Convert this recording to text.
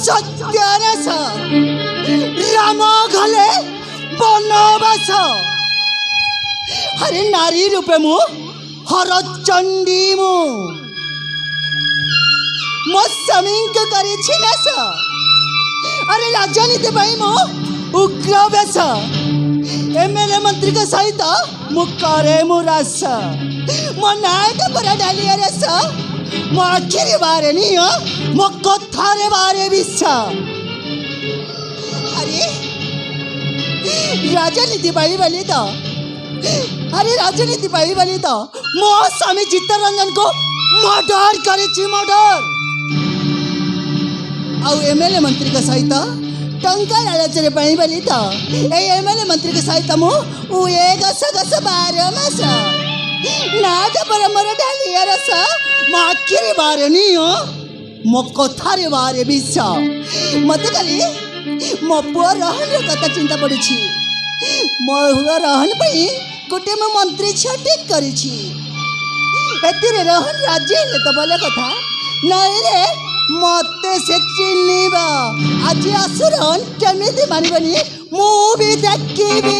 सत्यानाश राम गले बनवास अरे नारी रूपे मु हरचंडी मु मो स्वामी को करी नाश अरे राजनीति मु उग्र बेस एमएलए मंत्री के सहित मु करे मु रास मो नायक पर डालिया रस मो आखिरी बारे नहीं मो कथारे बारे विश्व अरे राजनीति पाई बोली तो अरे राजनीति पाई बोली तो मो स्वामी चित्तरंजन को मर्डर करी मर्डर आउ एमएलए मंत्री के सहित टंका लालचरे पाई बोली तो एमएलए मंत्री के सहित मु गस गस 12 मास नाच पर मोर डालिया रस मो आखिरी बारे नहीं मो कथारे बारे विश्व मत खाली मो पुआ रहन कथा चिंता पड़ी मो रहन पाई गोटे मो मंत्री छा ठीक करी रहन राजी हेले तो बोले कथा नहीं रे मते से चिन्हबा आज आसुरन केमिति मानिबनी मु भी देखिबी।